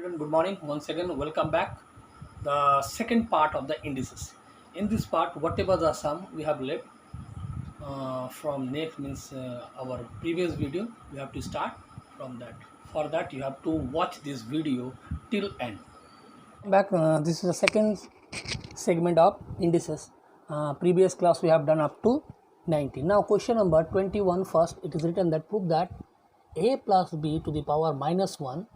Everyone, good morning. Once again, welcome back. The second part of the indices. In this part, whatever the sum we have left from next means our previous video, we have to start from that. For that, you have to watch this video till end. Back. This is the second segment of indices. Previous class we have done up to 90. Now question number 21 first. It is written that prove that a plus b to the power minus 1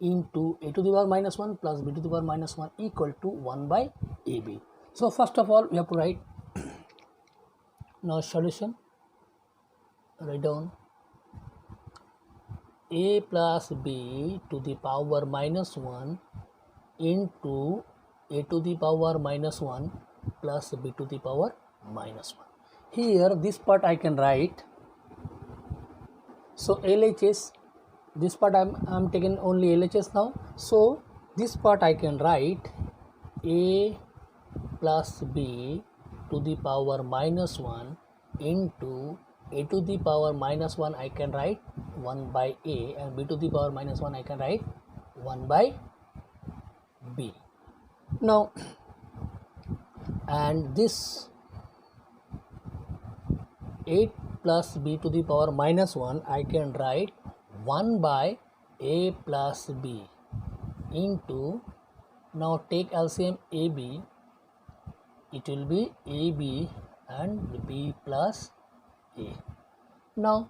into a to the power minus 1 plus b to the power minus 1 equal to 1 by ab. So first of all we have to write now solution. Write down a plus b to the power minus 1 into a to the power minus 1 plus b to the power minus 1. Here this part I can write. So LHS, this part I'm taking only LHS now. So this part I can write a plus b to the power minus 1 into a to the power minus 1 I can write 1 by a, and b to the power minus 1 I can write 1 by b. Now and this 8 plus b to the power minus 1 I can write 1 by a plus b into, now take LCM AB, it will be AB and b plus a. Now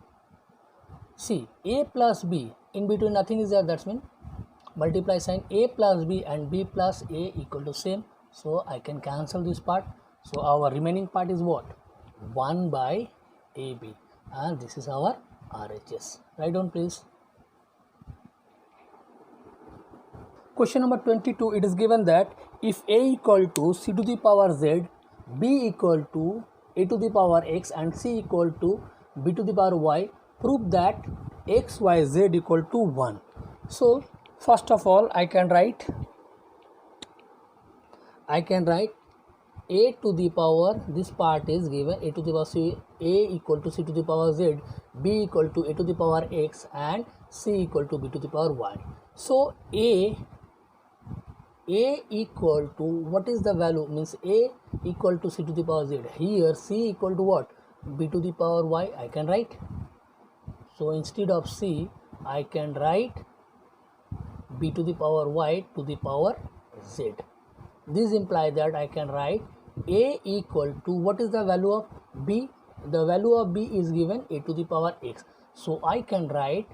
see, a plus b, in between nothing is there, that's mean multiply sign, a plus b and b plus a equal to same, so I can cancel this part. So our remaining part is what? 1 by ab, and this is our RHS. Write down please. Question number 22, it is given that if a equal to c to the power z, b equal to a to the power x and c equal to b to the power y, prove that x, y, z equal to 1. So first of all I can write a to the power, this part is given a to the power c, a equal to c to the power z, b equal to a to the power x and c equal to b to the power y. So a equal to, what is the value, means a equal to c to the power z, here c equal to what? B to the power y I can write. So instead of c I can write b to the power y to the power z. This implies that I can write a equal to, what is the value of b? The value of b is given a to the power x. So I can write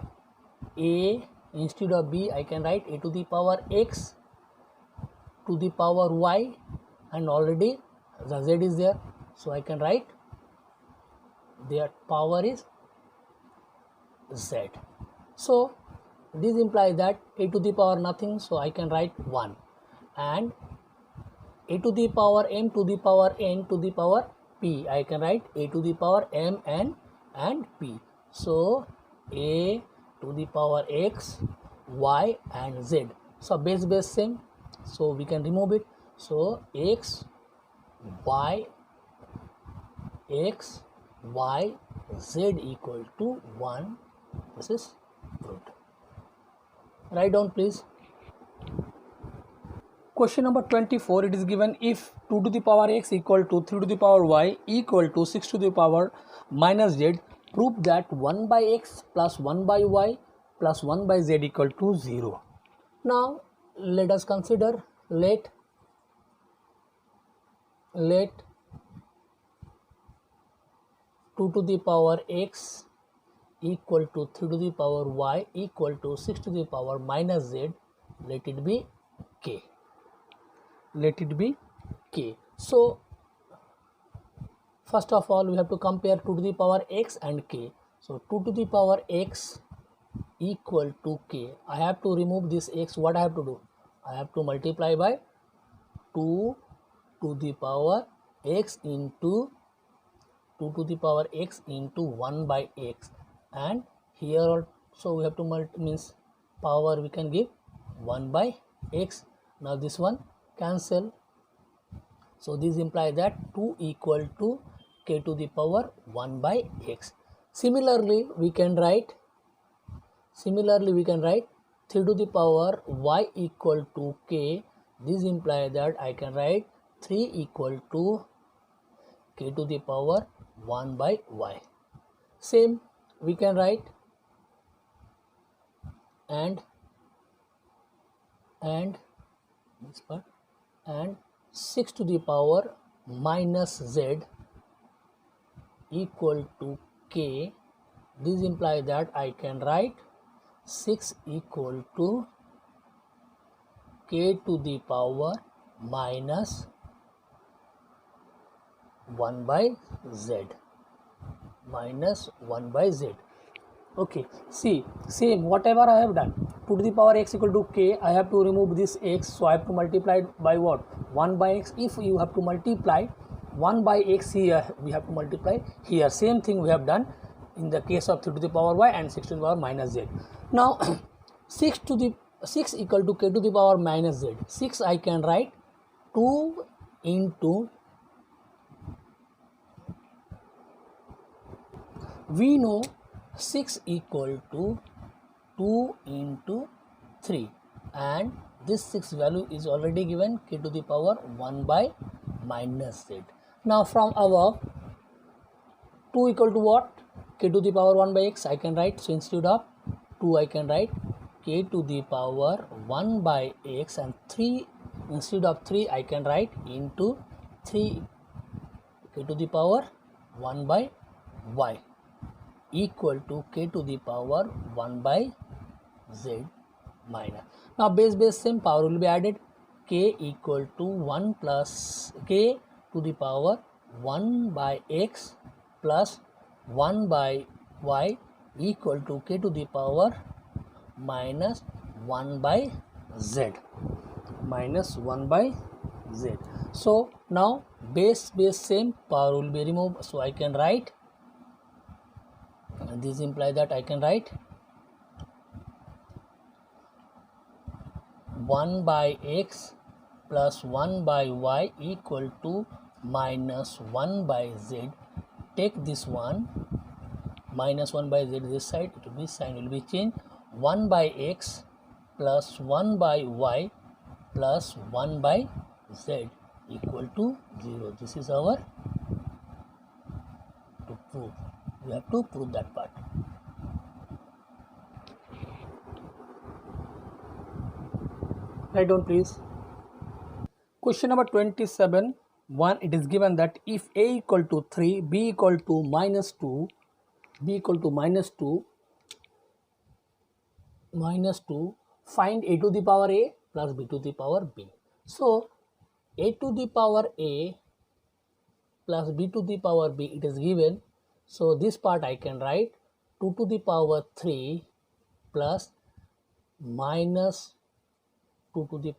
a, instead of b I can write a to the power x to the power y, and already the z is there. So I can write their power is z. So this implies that a to the power nothing, so I can write 1, and a to the power m to the power n to the power p I can write a to the power m n and p. So a to the power x, y and z. So base same, so we can remove it. So x, y, z equal to 1. This is proved. Write down please. Question number 24, it is given if 2 to the power x equal to 3 to the power y equal to 6 to the power minus z, prove that 1 by x plus 1 by y plus 1 by z equal to 0. Now let us consider, let 2 to the power x equal to 3 to the power y equal to 6 to the power minus z, let it be k. Let it be k. So first of all we have to compare 2 to the power x and k. So 2 to the power x equal to k. I have to remove this x. What I have to do? I have to multiply by 2 to the power x into 2 to the power x into 1 by x, and here also we have to means power we can give 1 by x. Now this one cancel, so this implies that 2 equal to k to the power 1 by x. Similarly we can write 3 to the power y equal to k. This implies that I can write 3 equal to k to the power 1 by y. Same we can write and this part and 6 to the power minus z equal to k. This implies that I can write 6 equal to k to the power minus 1 by z minus 1 by z. Okay, see, same whatever I have done, 2 to the power x equal to k, I have to remove this x, so I have to multiply it by what? 1 by x. If you have to multiply 1 by x here, we have to multiply here. Same thing we have done in the case of 3 to the power y and 6 to the power minus z. Now 6 equal to k to the power minus z. 6 I can write 2 into, we know 6 equal to 2 into 3 and this 6 value is already given, k to the power 1 by minus z. Now from above 2 equal to what? K to the power 1 by x I can write, so instead of 2 I can write k to the power 1 by x, and 3 instead of 3 I can write into 3 k to the power 1 by y equal to k to the power 1 by z minus. Now base same, power will be added, k equal to 1 plus k to the power 1 by x plus 1 by y equal to k to the power minus 1 by z minus 1 by z. So now base same, power will be removed, so I can write, and this implies that I can write 1 by x plus 1 by y equal to minus 1 by z. Take this one, minus 1 by z this side, it will be sign will be changed, 1 by x plus 1 by y plus 1 by z equal to 0. This is our to prove. We have to prove that part. Write down please. Question number 27. 1, it is given that if a equal to 3, b equal to minus 2, find a to the power a plus b to the power b. So a to the power a plus b to the power b, it is given. So this part I can write 2 to the power 3 plus minus 2 to the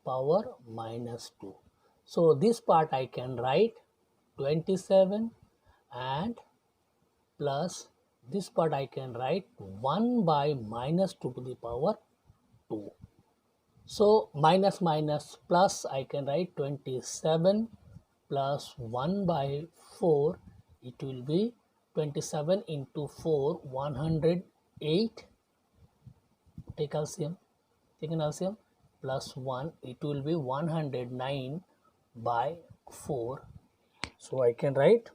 power minus 2. So this part I can write 27 and plus this part I can write 1 by minus 2 to the power 2. So minus plus I can write 27 plus 1 by 4, it will be 27 into 4, 108. Take an LCM plus 1, it will be 109 by 4. So I can write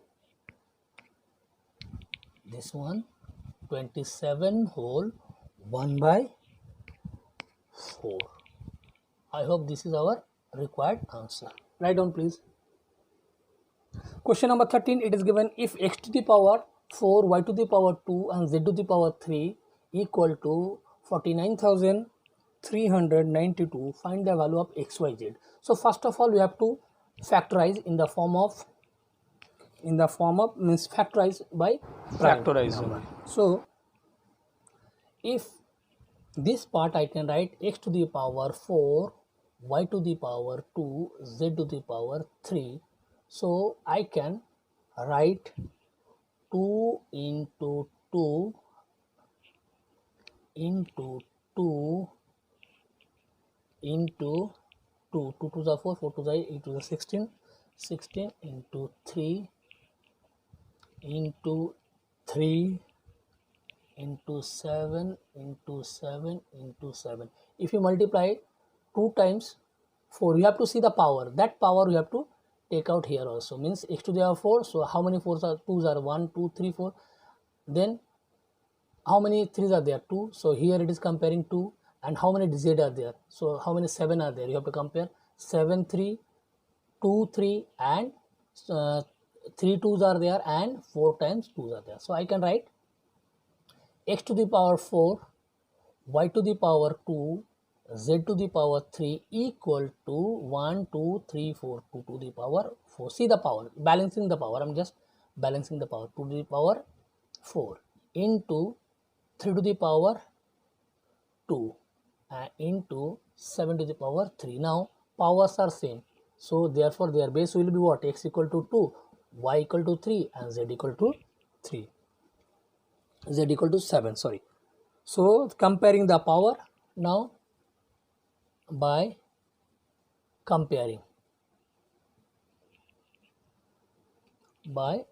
this one 27 whole 1 by 4. I hope this is our required answer. Write down please. Question number 13, it is given if x to the power 4, y to the power 2 and z to the power 3 equal to 49,392, find the value of x, y, z. So first of all we have to factorize in the form of means factorize by Factorization. So if this part I can write x to the power 4, y to the power 2, z to the power 3. So I can write 2 into 2 into 2 into 2, 2 to the 4, 4 to the 8 to the 16, 16 into 3 into 3 into 7 into 7 into 7. If you multiply 2 times 4, you have to see the power. That power you have to take out here also. Means x to the power 4. So how many 4s are 2s are 1, 2, 3, 4. Then how many 3s are there? 2. So here it is comparing 2. And how many z are there? So how many 7 are there? You have to compare 7, 3, 2, 3 and 3 2s are there and 4 times 2s are there. So I can write x to the power 4, y to the power 2, z to the power 3 equal to 1, 2, 3, 4, 2 to the power 4. See the power, balancing the power. I'm just balancing the power. 2 to the power 4 into 3 to the power 2 and into 7 to the power 3. Now powers are same. So therefore their base will be what? X equal to 2, y equal to 3 and z equal to 3. Z equal to 7, sorry. So comparing the power now by comparing. By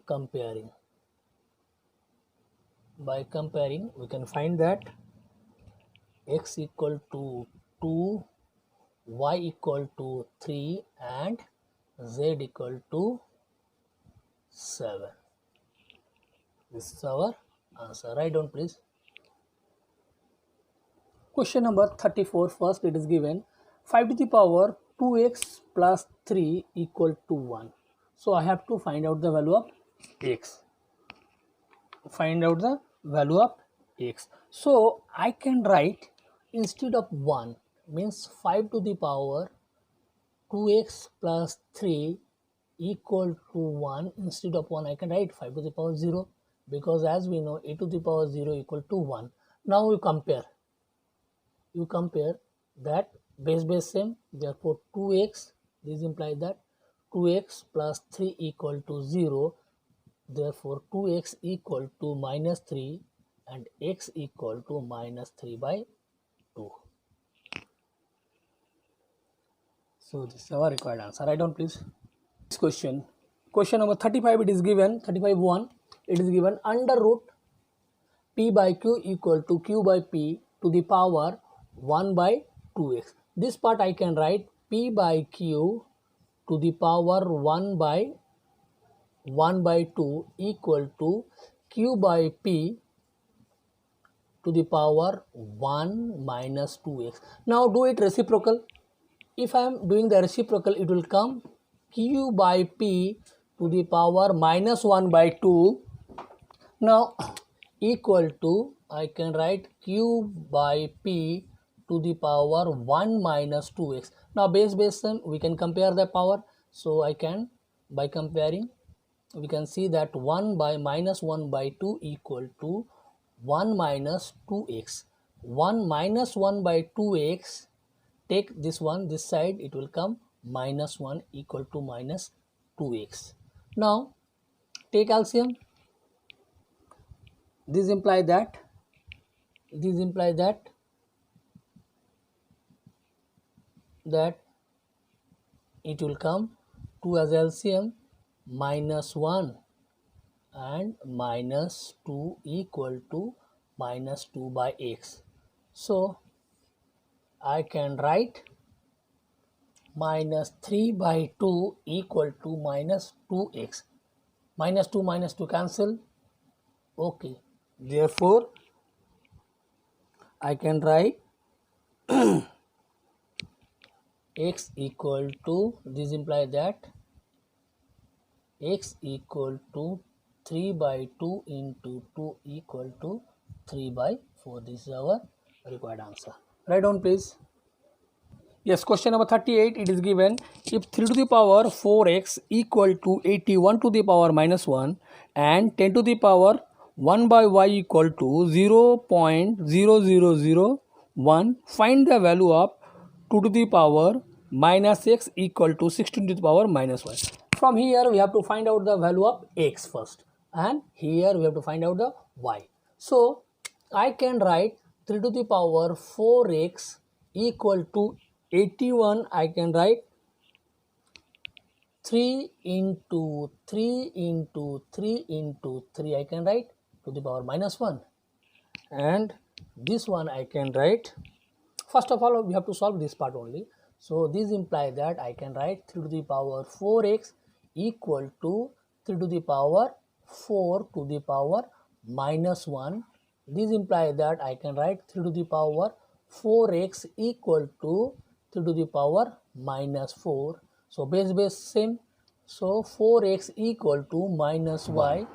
comparing we can find that x equal to 2, y equal to 3 and z equal to 7. This is our answer. Write down please. Question number 34. First it is given 5 to the power 2x plus 3 equal to 1. So I have to find out the value of x. Find out the value of x. So I can write instead of 1 means 5 to the power 2x plus 3 equal to 1. Instead of 1 I can write 5 to the power 0 because as we know a to the power 0 equal to 1. Now you compare that base same, therefore 2x, this implies that 2x plus 3 equal to 0, therefore 2x equal to minus 3 and x equal to minus 3 by 2. So this is our required answer. Write down please. This question number 35, it is given 35(1), it is given under root p by q equal to q by p to the power 1 by 2x. This part I can write p by q to the power 1 by 2 equal to q by p to the power 1 minus 2x. Now do it reciprocal. If I am doing the reciprocal, it will come q by p to the power minus 1 by 2. Now equal to, I can write q by p to the power 1 minus 2x. Now base same, we can compare the power. So I can, by comparing, we can see that 1 by minus 1 by 2 equal to 1 minus 2x. 1 minus 1 by 2x, take this one, this side, it will come minus 1 equal to minus 2x. Now take LCM. This implies that it will come 2 as LCM, minus 1 and minus 2 equal to minus 2 by x. So I can write minus 3 by 2 equal to minus 2x. Minus 2 cancel. Okay. Therefore, I can write x equal to, this implies that x equal to 3 by 2 into 2 equal to 3 by 4. This is our required answer. Write down please. Yes, question number 38, it is given if 3 to the power 4x equal to 81 to the power minus 1 and 10 to the power 1 by y equal to 0.0001, find the value of 2 to the power minus x equal to 16 to the power minus y. From here we have to find out the value of x first and here we have to find out the y. So I can write 3 to the power 4x equal to 81. I can write 3 into 3 into 3 into 3. I can write to the power minus 1, and this one I can write. First of all, we have to solve this part only. So this implies that I can write 3 to the power 4x equal to 3 to the power 4 to the power minus 1. This implies that I can write 3 to the power 4x equal to 3 to the power minus 4. So base same. So 4x equal to minus y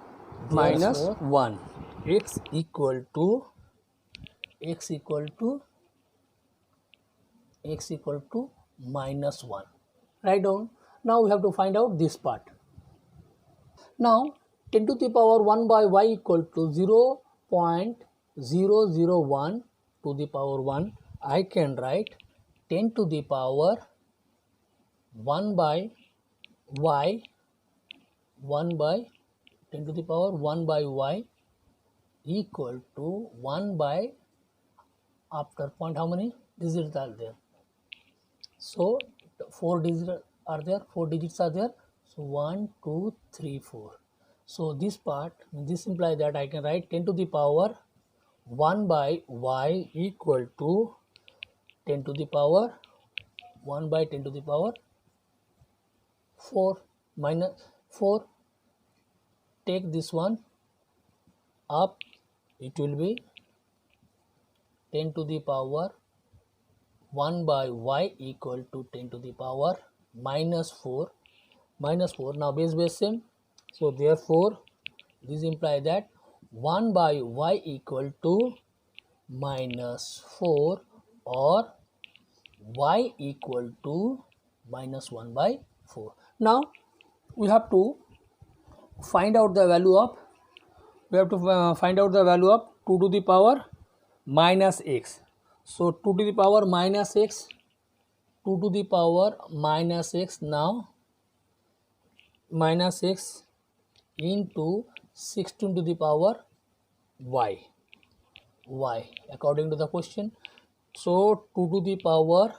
minus 1. X equal to minus 1. Write down. Now we have to find out this part. Now 10 to the power 1 by y equal to 0.001 to the power 1. I can write 10 to the power 1 by y 10 to the power 1 by y equal to 1 by, after point how many digits are there? So 4 digits are there. So 1, 2, 3, 4. So this implies that I can write 10 to the power 1 by y equal to 10 to the power 1 by 10 to the power 4 minus 4. Take this one up, it will be 10 to the power 1 by y equal to 10 to the power minus 4. Now base same. So therefore this implies that 1 by y equal to minus 4 or y equal to minus 1 by 4. Now we have to find out the value of 2 to the power minus x. So 2 to the power minus x, now minus x into 16 to the power y according to the question. So 2 to the power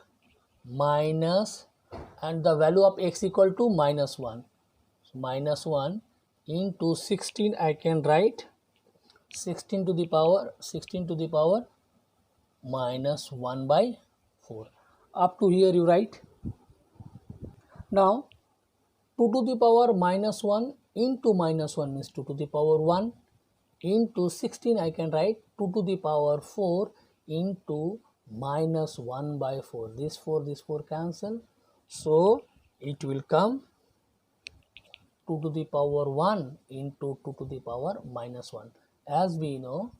minus, and the value of x equal to minus 1. So minus 1 into 16, I can write 16 to the power minus 1 by 4. Up to here you write. Now 2 to the power minus 1 into minus 1 means 2 to the power 1 into 16, I can write 2 to the power 4 into minus 1 by 4. This 4 cancel. So it will come 2 to the power 1 into 2 to the power minus 1. As we know,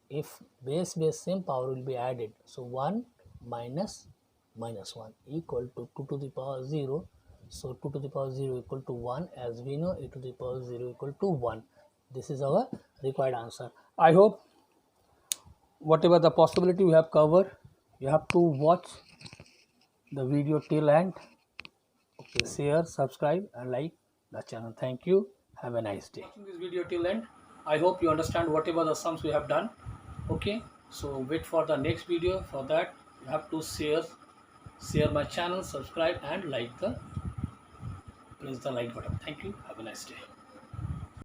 if base same, power will be added. So 1 minus minus 1 equal to 2 to the power 0. So 2 to the power 0 equal to 1. As we know, e to the power 0 equal to 1. This is our required answer. I hope whatever the possibility we have covered, you have to watch the video till end. Okay, share, subscribe and like the channel. Thank you. Have a nice day. Watching this video till end. I hope you understand whatever the sums we have done. Okay, so wait for the next video. For that you have to share my channel, subscribe and press the like button. Thank you. Have a nice day.